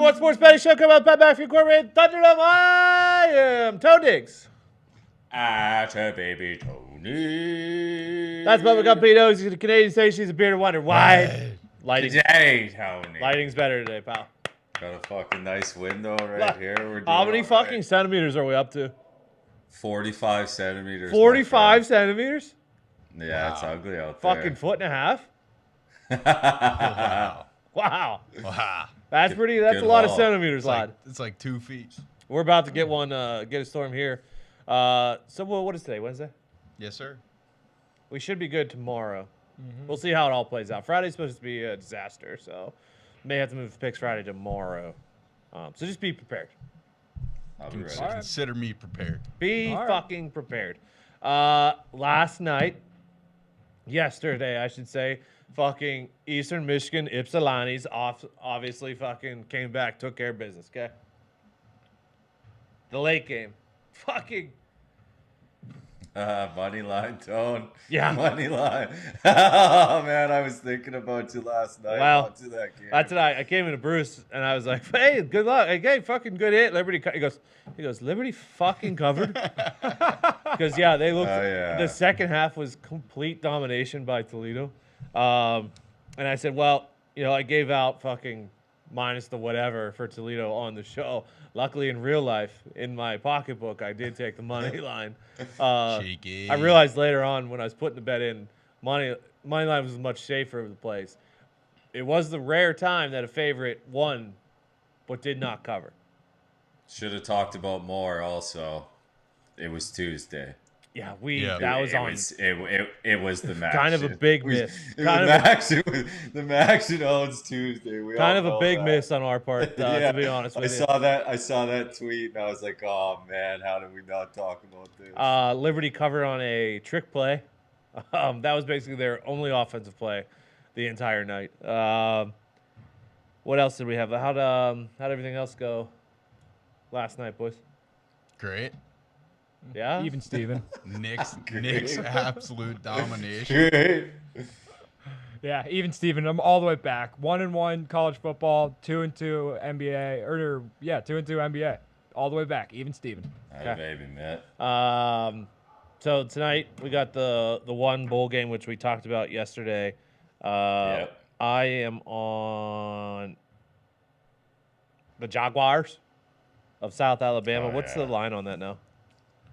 #1 sports betting show. Come out, Pat McAfee Incorporated, Thunderdome. I am Toe Diggs. Baby Tony. That's Bubba Gumpino. He's a Canadian station. He's a bearded wonder. Why? Lighting. Today, Tony. Lighting's better today, pal. Got a fucking nice window right here. We're doing How many all fucking right. centimeters are we up to? 45 centimeters. 45 centimeters? Yeah, it's ugly out Fucking there. foot and a half? Wow. Wow. Wow. That's pretty. That's good a lot of haul. centimeters, lad. It's like 2 feet. We're about to get one. Get a storm here. So what is today? Wednesday? Yes, sir. We should be good tomorrow. We'll see how it all plays out. Friday's supposed to be a disaster, so may have to move picks Friday tomorrow. So just be prepared. I'll be ready. Consider me prepared. Be All right. fucking prepared. Yesterday, I should say, fucking Eastern Michigan Ypsilantis obviously fucking came back, took care of business, okay? The late game. Fucking. Money line, Tone. Yeah. Money line. Oh, man, I was thinking about you last night. Well, Onto that game. That's what I came into Bruce and I was like, hey, good luck. Hey, fucking good hit. Liberty. He goes, Liberty fucking covered? Because, yeah, they looked. Oh, yeah. The second half was complete domination by Toledo. And I said, well, I gave out fucking minus the whatever for Toledo on the show. Luckily, in real life, in my pocketbook, I did take the money line. Cheeky. I realized later on when I was putting the bet in, money line was much safer of the plays. It was the rare time that a favorite won, but did not cover. Should have talked about more also. It was Tuesday. Yeah, that was on. It was the match. Kind of a big miss. The Maction owns Tuesday. We Kind all of a know big that. miss on our part, Yeah, to be honest with I you. saw that tweet and I was like, oh man, how did we not talk about this? Liberty covered on a trick play. That was basically their only offensive play the entire night. What else did we have? How'd everything else go last night, boys? Great. Yeah? Even Steven. Nick's absolute domination. Great. Yeah, even Steven. I'm all the way back. 1-1 college football, 2-2 NBA, 2-2 NBA. All the way back. Even Steven. Hey, baby, Matt. So tonight we got the one bowl game which we talked about yesterday. Yep. I am on the Jaguars of South Alabama. Oh, What's yeah. the line on that now?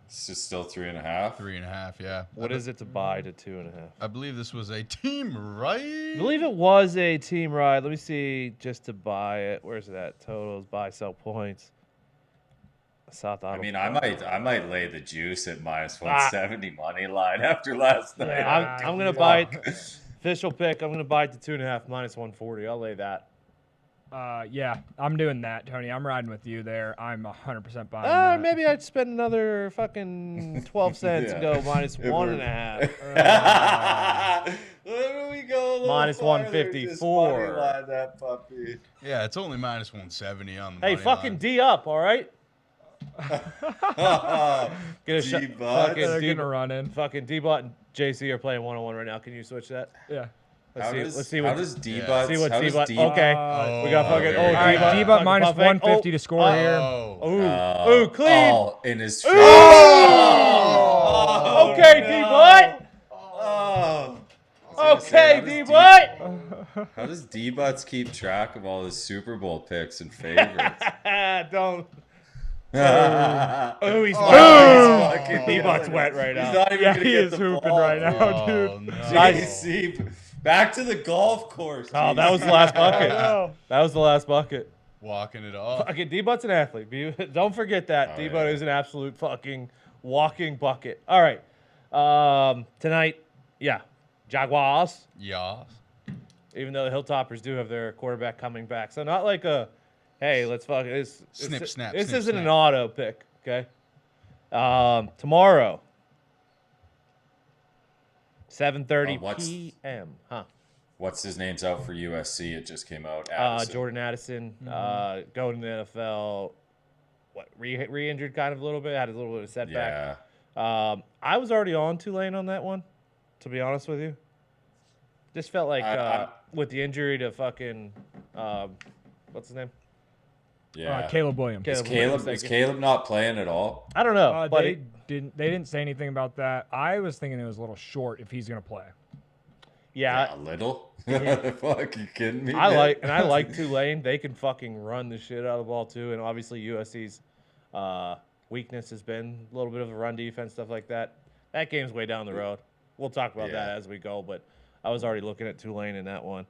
It's just still 3.5. 3.5, yeah. What is it to buy to 2.5? I believe this was a team, right? I believe it was a team ride. Let me see just to buy it. Where's it at? Totals, buy, sell points. South Alabama. I mean, I might lay the juice at minus 170 money line after last night. Yeah, I'm gonna buy it. Official pick. I'm gonna buy it to 2.5 minus 140. I'll lay that. Yeah, I'm doing that, Tony. I'm riding with you there. I'm 100% buying that. Maybe I'd spend another fucking 12 cents and go minus If 1.5. There we go. a little Minus farther, 154. just money line that puppy. Yeah, it's only minus 170 on the Hey, money fucking line. D up, all right? Get a shot. D-Bot. Fucking They're D. gonna run in. Fucking D-Bot and JC are playing 1-on-1 right now. Can you switch that? Yeah. Let's see. How Let's see what. does D-Bot? See what how does D-Bot. D-Bot- Okay. Oh, We got fucking. there Oh, you go. All right, D-Bot. D-Bot fucking minus pumping. 150 to score here. Oh. Ooh, clean. Oh, in his Oh! Okay, D-Bot. Oh. Okay, D-Bot. How does D-Bots keep track of all his Super Bowl picks and favorites? Don't. Oh, Oh, he's fucking D-Bot's killing wet it. right He's now. not even Yeah, gonna he get is the hooping ball. right now, Oh, dude. no. JC, back to the golf course. Oh, that was the last bucket. know. That was the last bucket. Walking it off. Fucking D-Bot's an athlete. Don't forget that. Oh, D-Bot yeah. is an absolute fucking walking bucket. All right. Tonight, yeah, Jaguars. Yeah. Even though the Hilltoppers do have their quarterback coming back. So not like a, hey, let's fucking Snip, snap, This snip, isn't an snap. auto pick, okay? Tomorrow, 7:30 what's- p.m. Huh? What's his name's out for USC? It just came out. Addison. Jordan Addison, going to the NFL. What re-injured kind of a little bit, had a little bit of setback. Yeah. I was already on Tulane on that one, to be honest with you. Just felt like I- with the injury to fucking what's his name? Yeah. Caleb Williams. Is Caleb not playing at all? I don't know, but They didn't say anything about that. I was thinking it was a little short if he's gonna play. yeah, A little. Fuck, you kidding me? I man? like Tulane. They can fucking run the shit out of the ball too, and obviously USC's weakness has been a little bit of a run defense, stuff like that. That game's way down the road. We'll talk about that as we go, but I was already looking at Tulane in that one.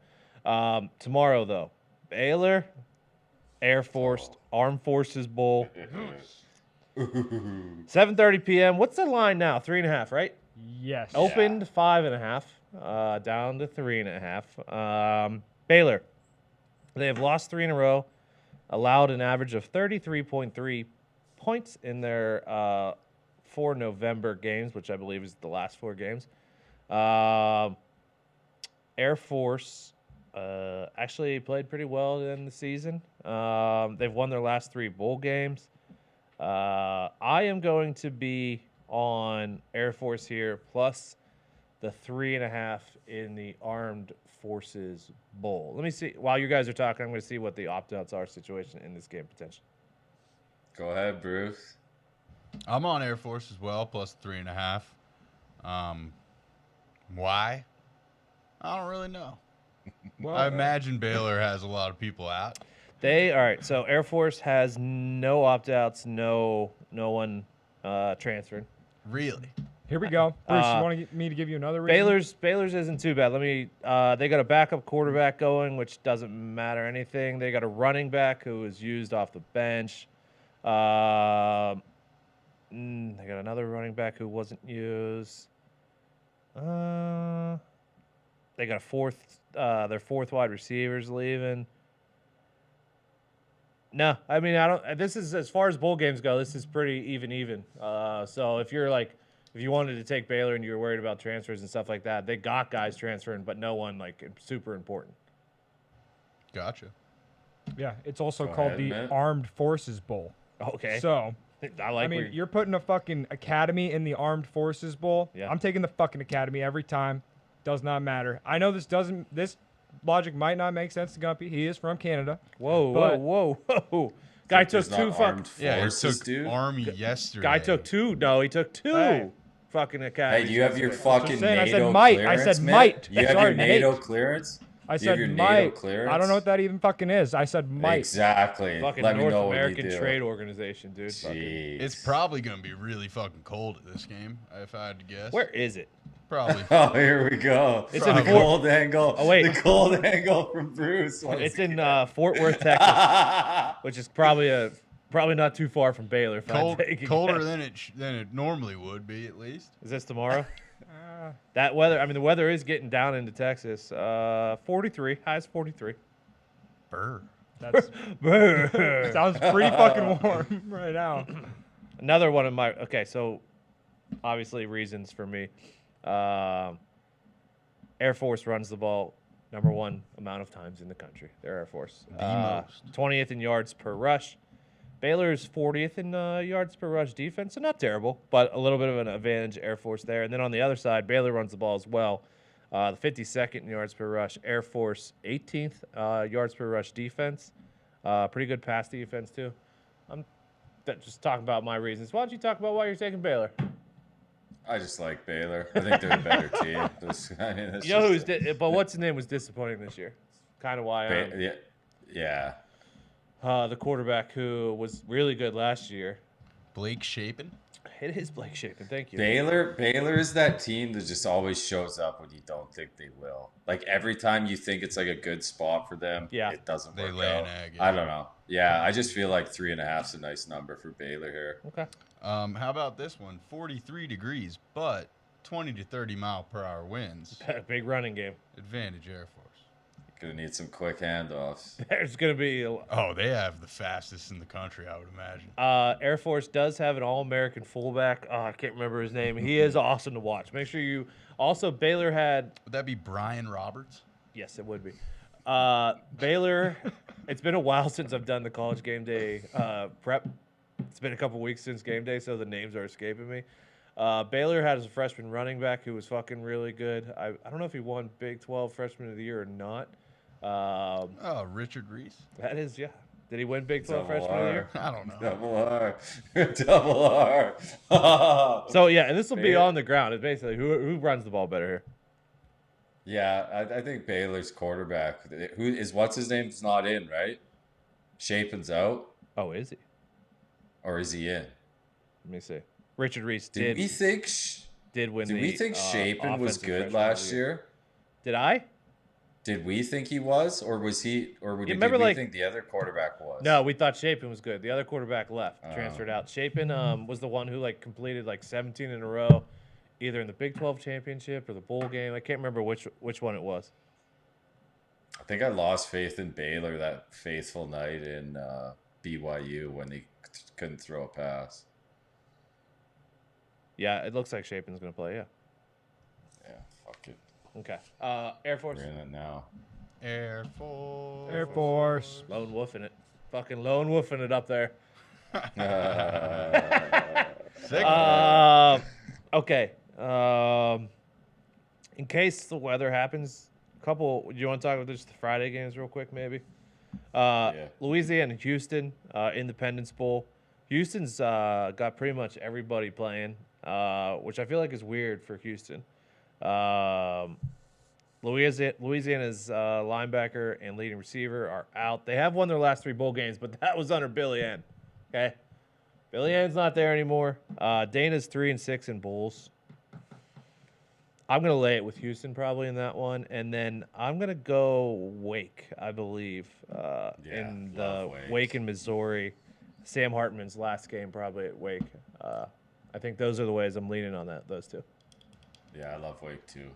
Tomorrow though, Baylor, Air Force, Armed Forces Bowl, 7:30 p.m. What's the line now? 3.5, right? Yes. Opened 5.5, down to 3.5. Baylor, they have lost 3 in a row, allowed an average of 33.3 points in their 4 November games, which I believe is the last 4 games. Air Force actually played pretty well in the season. They've won their last 3 bowl games. I am going to be on Air Force here, plus the 3.5 in the Armed Forces Bowl. Let me see. While you guys are talking, I'm going to see what the opt-outs are situation in this game potentially. Go ahead, Bruce. I'm on Air Force as well, plus 3.5. Why? I don't really know. Well, I imagine Baylor has a lot of people out. all right. So Air Force has no opt-outs, no one transferring. Really? Here we go. Bruce, you want me to give you another reason? Baylor's isn't too bad. They got a backup quarterback going, which doesn't matter anything. They got a running back who was used off the bench. They got another running back who wasn't used. They got their fourth wide receivers leaving. No, I mean, I don't. This is, as far as bowl games go, this is pretty even. So if you wanted to take Baylor and you were worried about transfers and stuff like that, they got guys transferring, but no one like super important. Gotcha. Yeah, it's also Go called ahead, the man. Armed Forces Bowl. Okay. So, I mean, you're putting a fucking academy in the Armed Forces Bowl. Yeah. I'm taking the fucking academy every time. Does not matter. I know this logic might not make sense to Gumpy. He is from Canada. Whoa. Guy took There's 2 not fuck. armed Yeah, it forces, took dude. Army yesterday. Guy took 2. No, he took 2 Hey. fucking academies. Hey, do you have your yesterday. fucking saying, I said NATO might. I clearance, said man? might. You have Sorry, your NATO Nate. clearance? I Do you have said your NATO might. clearance? I don't know what that even fucking is. I said might. Exactly. Fucking Let me North know American what you do. Trade Organization, dude. Fucking- Jeez. It's probably going to be really fucking cold at this game, if I had to guess. Where is it? Probably. Oh, here we go. It's the in Fort- cold angle. Oh, wait. The cold angle from Bruce. It's in Fort Worth, Texas, which is probably not too far from Baylor. If I take a colder guess. than it normally would be, at least. Is this tomorrow? That weather. I mean, the weather is getting down into Texas. 43. Highs 43. Burr. That's sounds pretty fucking warm right now. Another one of my. Okay, so obviously reasons for me. Air Force runs the ball number 1 amount of times in the country. They're Air Force. The most. 20th in yards per rush. Baylor's 40th in yards per rush defense, so not terrible, but a little bit of an advantage Air Force there. And then on the other side, Baylor runs the ball as well. The 52nd in yards per rush. Air Force 18th yards per rush defense. Pretty good pass defense too. I'm just talking about my reasons. Why don't you talk about why you're taking Baylor? I just like Baylor. I think they're a better team. You know who's but what's his name was disappointing this year. Kind of why I'm. Yeah. The quarterback who was really good last year. Blake Shapen? It is Blake Shapen. Thank you. Baylor is that team that just always shows up when you don't think they will. Like every time you think it's like a good spot for them, it doesn't They work lay out. an egg, I yeah. don't know. Yeah, I just feel like 3.5 is a nice number for Baylor here. Okay. How about this one? 43 degrees, but 20 to 30 mile per hour winds. Big running game. Advantage Air Force. Gonna need some quick handoffs. There's going to be Oh, they have the fastest in the country, I would imagine. Air Force does have an All-American fullback. I can't remember his name. He is awesome to watch. Make sure you also Baylor had. Would that be Brian Roberts? Yes, it would be. Baylor. It's been a while since I've done the college game day prep. It's been a couple weeks since game day, so the names are escaping me. Baylor has a freshman running back who was fucking really good. I don't know if he won Big 12 Freshman of the Year or not. Richard Reese. That is, yeah. Did he win Big 12 Double Freshman of the Year? R. I don't know. Double R. Double R. So yeah, and this will be Baylor- on the ground. It's basically who runs the ball better here. Yeah, I think Baylor's quarterback. Who is what's his name's not in, right? Shapen's out, Oh, is he? or is he in? Let me see. Richard Reese Did did we think? win. Did we think Shapen was Offensive good Freshman of last the year? Did I? Did we think he was, or was he, or did remember, we like- think the other quarterback was? No, we thought Shapen was good. The other quarterback left, Oh. transferred out. Shapen was the one who like completed like 17 in a row, either in the Big 12 championship or the bowl game. I can't remember which one it was. I think I lost faith in Baylor that faithful night in BYU when they couldn't throw a pass. Yeah, it looks like Shapen's gonna play. Yeah. Yeah, fuck it. Okay. Air Force. We're in it now. Air Force. Air Force. Lone wolfing it. Fucking lone wolfing it up there. Sick. Okay. In case the weather happens, do you want to talk about just the Friday games real quick, maybe? Yeah. Louisiana and Houston, Independence Bowl. Houston's got pretty much everybody playing, which I feel like is weird for Houston. Louisiana's linebacker and leading receiver are out. They have won their last 3 bowl games, but that was under Billy Ann. Okay, Billy Ann's not there anymore. Dana's 3-6 in bowls. I'm gonna lay it with Houston probably in that one, and then I'm gonna go Wake. I believe in the love Wake. Wake in Missouri. Sam Hartman's last game probably at Wake. I think those are the ways I'm leaning on those two. Yeah, I love Wake too.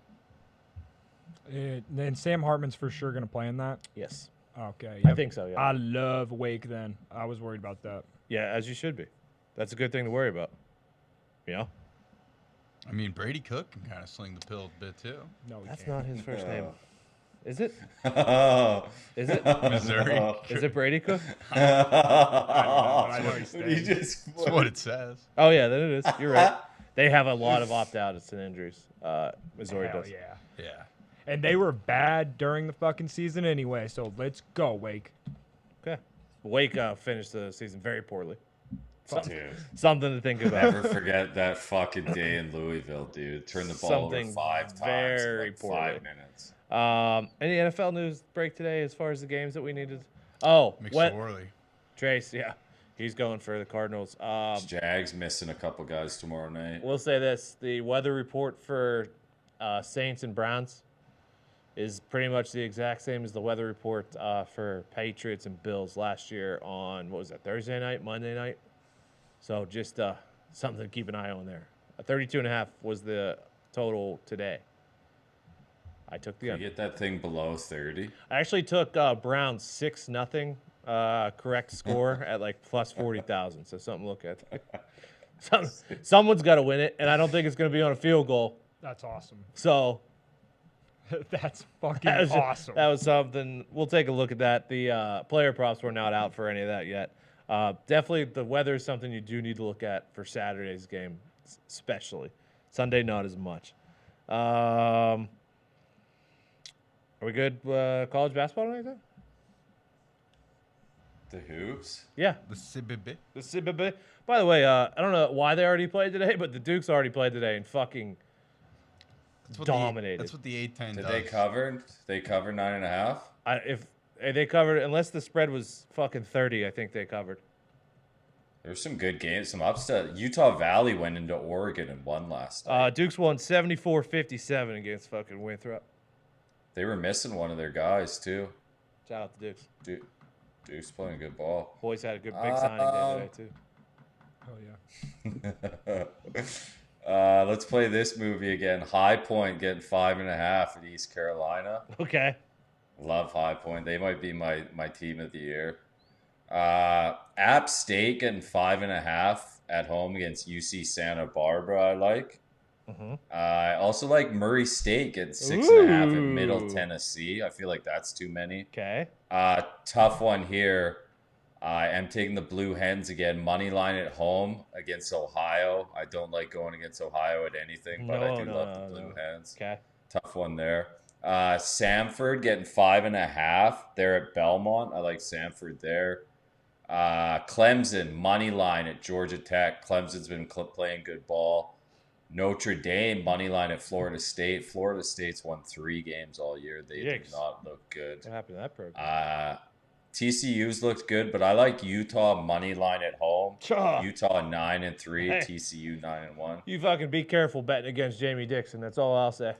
Then Sam Hartman's for sure going to play in that. Yes, Okay. I yep. think so. Yeah, I love Wake then. I was worried about that. yeah, as you should be. That's a good thing to worry about. You know, I mean, Brady Cook can kind of sling the pill a bit too. No, he that's can't. not his first name. Is it? Oh. Is it? Missouri. Is it Brady Cook? I know he's He staying. just That's what it says. Oh yeah, then it is. You're right. They have a lot of opt-outs and injuries. Missouri Hell does. yeah. Yeah. And they were bad during the fucking season anyway, so let's go, Wake. Okay. Wake finished the season very poorly. Dude, Something to think about. never forget that fucking day in Louisville, dude. Turn the ball Something over 5 times very in like poorly. 5 minutes. Any NFL news break today as far as the games that we needed? Oh, what? McSorley. Trace, yeah. He's going for the Cardinals. Jags missing a couple guys tomorrow night. We'll say this. The weather report for Saints and Browns is pretty much the exact same as the weather report for Patriots and Bills last year on, what was that, Thursday night, Monday night? So just something to keep an eye on there. 32.5 was the total today. I took the You under. get that thing below 30. I actually took Browns 6-0 correct score at like plus 40,000. So something to look at. Someone's got to win it, and I don't think it's going to be on a field goal. That's awesome. So That's fucking that was, awesome. that was something. We'll take a look at that. The player props were not out for any of that yet. Definitely the weather is something you do need to look at for Saturday's game, especially. Sunday, not as much. Are we good? College basketball or anything? The hoops? Yeah. The CBB. The CBB. By the way, I don't know why they already played today, but the Dukes already played today and fucking That's what dominated. That's what the A10 Did does. they cover? They cover 9.5? if they covered, unless the spread was fucking 30, I think they covered. There's some good games, some upset. Utah Valley went into Oregon and won last night. Dukes won 74-57 against fucking Winthrop. They were missing one of their guys too. Shout out to Dukes. Duke's playing good ball. Boys had a good big signing day today, too. Oh yeah. Let's play this movie again. High Point getting 5.5 at East Carolina. Okay. Love High Point. They might be my team of the year. App State getting 5.5 at home against UC Santa Barbara. I like. I also like Murray State getting 6.5 at Middle Ooh. Tennessee. I feel like that's too many. Okay. Tough one here. I am taking the Blue Hens again. Money line at home against Ohio. I don't like going against Ohio at anything, but I do love the Blue Hens. Okay. Tough one there. Samford getting 5.5. They're at Belmont. I like Samford there. Clemson, money line at Georgia Tech. Clemson's been playing good ball. Notre Dame, money line at Florida State. Florida State's won 3 games all year. They do Yikes. not look good. What happened to that program? TCU's looked good, but I like Utah money line at home. Cha. Utah 9-3, Hey. TCU 9-1. You fucking be careful betting against Jamie Dixon. That's all I'll say.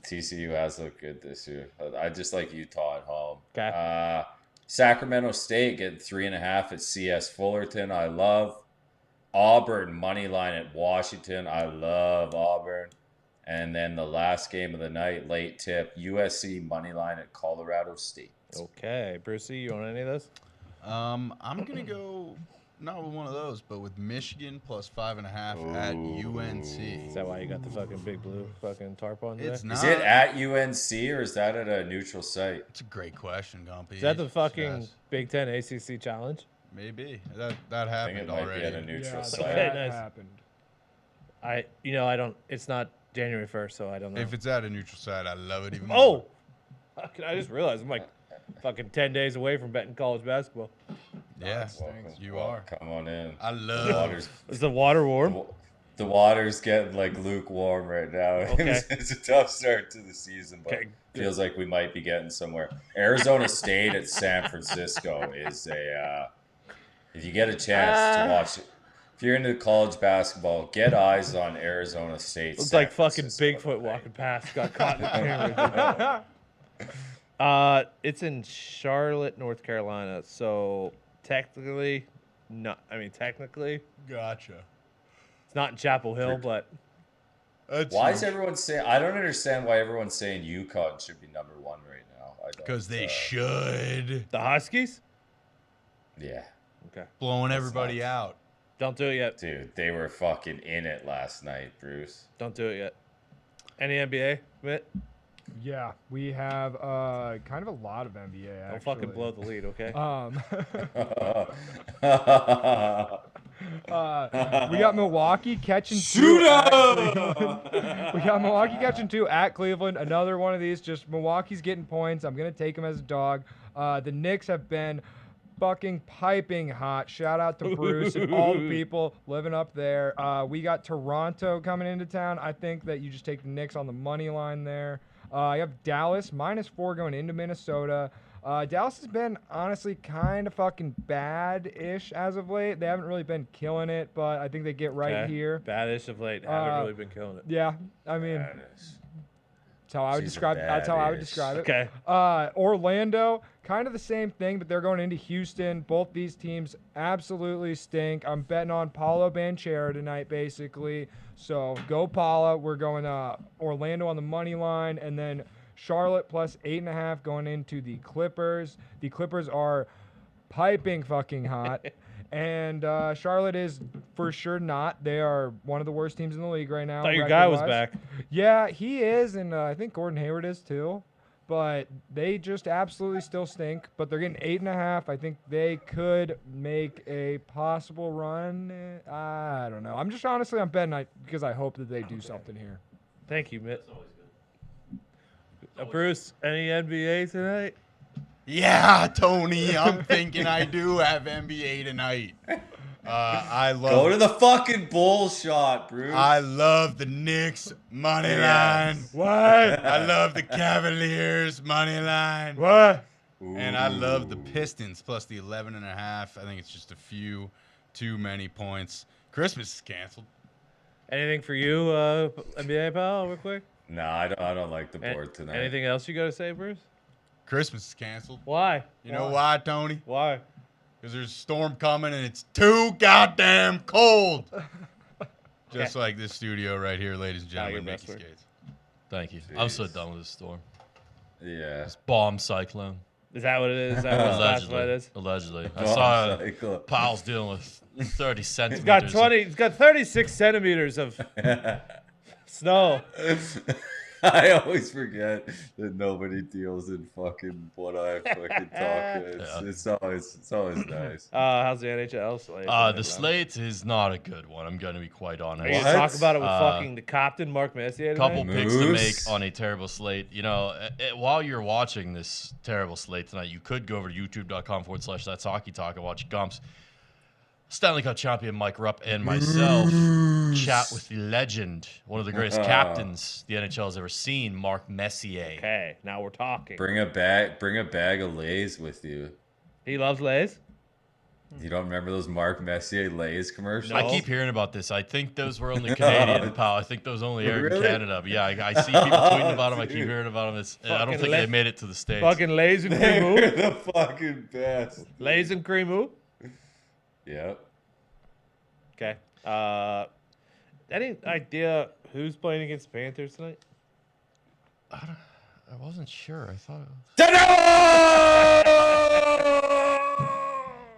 TCU has looked good this year. I just like Utah at home. Okay. Sacramento State getting 3.5 at CS Fullerton. I love Auburn money line at Washington. I love Auburn. And then the last game of the night, late tip, USC money line at Colorado State. Okay, Brucey, you on any of those? I'm gonna go not with one of those, but with Michigan plus 5.5 at UNC. Is that why you got the fucking big blue fucking tarp on today? It's not. Is it at UNC or is that at a neutral site? It's a great question, Gumpy. Is that the fucking Yes. Big Ten ACC challenge? Maybe that I think happened it might already. be at a neutral Yeah, site. Okay, that nice. happened. I don't. It's not January 1st, so I don't know. If it's at a neutral site, I love it even Oh, more. fucking, I just realized I'm like fucking 10 days away from betting college basketball. Yeah, Welcome. you Well, are. Come on in. I The love. water's, Is the water warm? the water's getting like lukewarm right now. Okay. It's a tough start to the season, but Okay, good. feels like we might be getting somewhere. Arizona State at San Francisco is a. If you get a chance to watch it, if you're into college basketball, get eyes on Arizona State. Looks San like fucking Francisco Bigfoot tonight. walking past. Got caught in the camera. It's in Charlotte, North Carolina. So technically, not. I mean, technically, Gotcha. it's not in Chapel Hill, but Why is everyone saying? I don't understand why everyone's saying UConn should be number 1 right now. I don't. Because they should. the Huskies. Yeah, Okay, Blowing That's everybody nuts. out. don't do it yet. dude, they were fucking in it last night, Bruce. Don't do it yet. Any NBA, Mitt? Yeah, we have kind of a lot of NBA. Actually. Don't fucking blow the lead, okay? We got Milwaukee catching 2 at Cleveland. We got Milwaukee catching 2 at Cleveland. Another one of these. Just Milwaukee's getting points. I'm gonna take them as a dog. The Knicks have been fucking piping hot. Shout out to Bruce and all the people living up there. We got Toronto coming into town. I think that you just take the Knicks on the money line there. I have Dallas -4 going into Minnesota. Dallas has been honestly kind of fucking bad-ish as of late. They haven't really been killing it, but I think they get right Okay. here. Badish of late. Haven't really been killing it. Yeah, I mean, Badass. that's how I would She's a describe. That's how I would badish. describe it. Okay. Orlando, kind of the same thing, but they're going into Houston. Both these teams absolutely stink. I'm betting on Paulo Banchero tonight, basically. So go Paula. We're going Orlando on the money line, and then Charlotte plus 8.5 going into the Clippers. The Clippers are piping fucking hot. And Charlotte is for sure not. They are one of the worst teams in the league right now. Thought your guy was record-wise. back. Yeah, he is, and I think Gordon Hayward is too. But they just absolutely still stink. But they're getting 8.5. I think they could make a possible run. I don't know. I'm betting because I hope that they do something here. Thank you, Mitt. Bruce, any NBA tonight? Yeah, Tony. I'm thinking I do have NBA tonight. I Go love. to the fucking bull shot, Bruce. I love the Knicks money line. Yes. What? I love the Cavaliers money line. What? And I love the Pistons plus the 11.5. I think it's just a few too many points. Christmas is canceled. Anything for you, NBA pal, real quick? Nah, I don't like the board tonight. Anything else you got to say, Bruce? Christmas is canceled. Why? You know why, Tony? Why? Because there's a storm coming and it's too goddamn cold. Just like this studio right here, ladies and your gentlemen. best Mickey work. Skates. Thank you. I'm so Jeez. done with this storm. Yeah. Bomb cyclone. Is that what it is? Is that what it's Allegedly. classified as? Allegedly. I Bomb saw cycle. Powell's dealing with 30 It's centimeters. got 20. It's got 36 centimeters of snow. I always forget that nobody deals in fucking what I fucking talk. It's always nice. How's the NHL slate? The slate is not a good one. I'm going to be quite Are honest. you gonna talk about it with Uh, fucking the captain, Mark Messier? Couple Tonight? picks to make Moose. on a terrible slate. You know, while you're watching this terrible slate tonight, you could go over to youtube.com/That's Hockey Talk and watch Gumps, Stanley Cup champion Mike Rupp, and myself chat with the legend, one of the greatest captains the NHL has ever seen, Mark Messier. Okay, now we're talking. Bring a bag of Lay's with you. He loves Lays. You don't remember those Mark Messier Lay's commercials? No. I keep hearing about this. I think those were only Canadian, pal. I think those only aired Really? in Canada. But yeah, I see people tweeting about them. I keep hearing about them. I don't Fucking think they made it to the States. Fucking Lays and They're Creamoo. the fucking best. Lays and Creamoo. Yep. Okay. Any idea who's playing against the Panthers tonight? I wasn't sure. I thought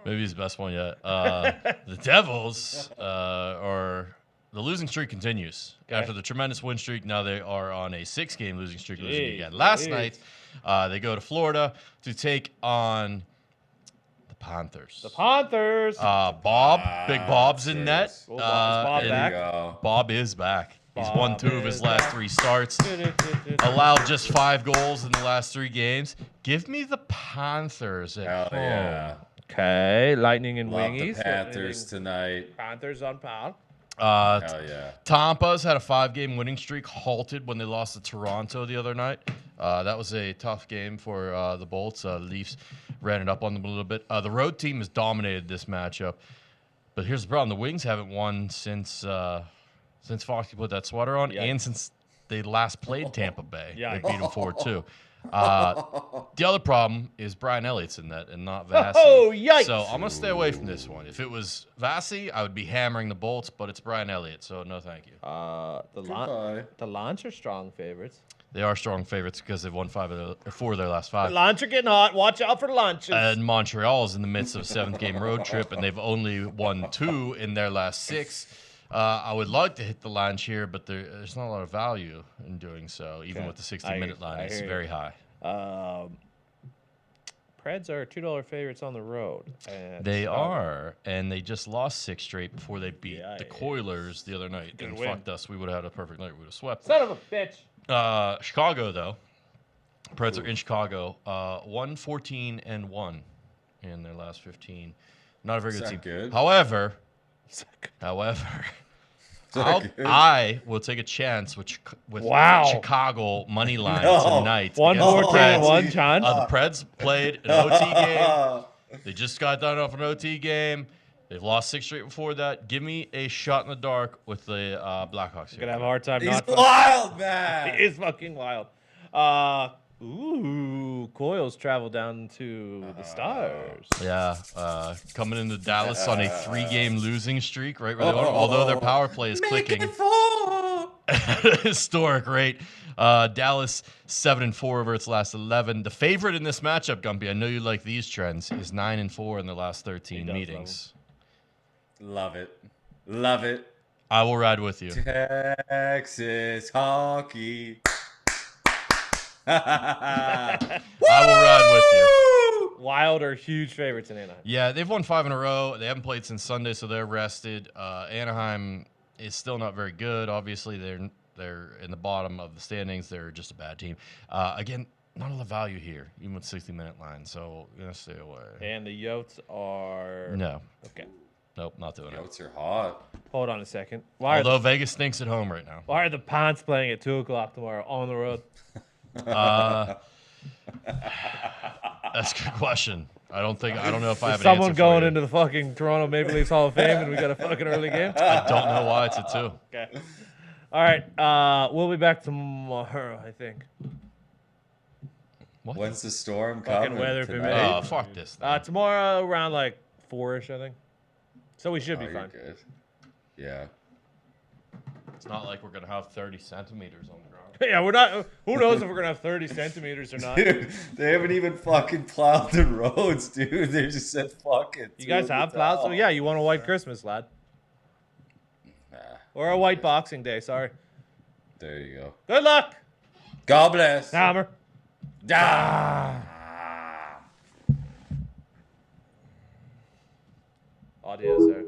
maybe his best one yet. The Devils are the losing streak continues after the tremendous win streak. Now they are on a 6-game losing streak, losing Jeez, again last jeez. night. They go to Florida to take on the Panthers. The Panthers. Big Bob's in net. cheers. Well, Bob and back. Go. Bob is back. He's Bob won 2 of his is last back. 3 starts. Allowed just 5 goals in the last 3 games. Give me the Panthers at Hell home. yeah. Okay, Lightning and Love Wingies. the Panthers tonight. Panthers on pal. Hell yeah. Tampa's had a 5-game winning streak, halted when they lost to Toronto the other night. That was a tough game for the Bolts. The Leafs ran it up on them a little bit. The road team has dominated this matchup. But here's the problem. The Wings haven't won since Foxy put that sweater on, and since they last played Tampa Bay. Yikes. They beat them 4-2. The other problem is Brian Elliott's in that and not Vasi. Oh, yikes. So I'm going to stay away from this one. If it was Vasi, I would be hammering the Bolts, but it's Brian Elliott, so no thank you. Goodbye. The Launch are strong favorites. They are strong favorites because they've won 4 of their last 5. The Launch are getting hot. Watch out for the Launches. And Montreal is in the midst of a 7th-game road trip, and they've only won 2 in their last 6. I would like to hit the launch here, but there's not a lot of value in doing so, even with the 60-minute line. It's very high. Preds are $2 favorites on the road. They are, and they just lost 6 straight before they beat the Yikes. Coilers the other night. Good And win. fucked us. We would have had a perfect night. We would have swept. Son of a bitch. Chicago, though. Preds are in Chicago. 1-14-1 in their last 15. Not a very good Is team. that good? However, that good? I will take a chance with Wow. Chicago money line No. tonight. One against the more Preds. one chance. The Preds played an OT game. They just got done off an OT game. They've lost 6 straight before that. Give me a shot in the dark with the Blackhawks here. Gonna have a hard time He's not. wild, man. He is fucking wild. Coils travel down to the Stars. Yeah, coming into Dallas on a 3-game losing streak, right where they want, although their power play is clicking. Historic rate. Dallas 7-4 over its last 11. The favorite in this matchup, Gumpy, I know you like these trends, is 9-4 in the last 13 does meetings. Love it. Love it. I will ride with you. Texas hockey. I will ride with you. Wild are huge favorites in Anaheim. Yeah, they've won 5 in a row. They haven't played since Sunday, so they're rested. Anaheim is still not very good. Obviously, they're in the bottom of the standings. They're just a bad team. Again, not a lot of value here, even with 60-minute line. So I'm gonna stay away. And the Yotes are No, okay. nope, not doing it. Goats are hot. Hold on a second. Why Although Vegas stinks at home right now. are the Pants playing at 2:00 tomorrow on the road? That's a good question. I don't know if I have Is an someone answer going for you. into the fucking Toronto Maple Leafs Hall of Fame and we got a fucking early game? I don't know why it's a 2. Okay. All right. We'll be back tomorrow, I think. What? When's the storm Fucking coming? weather tonight? permitting. Oh, fuck this. thing. Tomorrow around like 4-ish, I think. So we should Oh, be you're fine. good. Yeah. It's not like we're gonna have 30 centimeters on the ground. Yeah, we're not. Who knows if we're gonna have 30 centimeters or not? Dude, they haven't even fucking plowed the roads, dude. They just said fuck it. You guys have plows? So yeah, you want a white Christmas, lad, Nah, or a white Boxing Day? Sorry. there you go. Good luck. God bless. Hammer. Dahn. Adios, sir.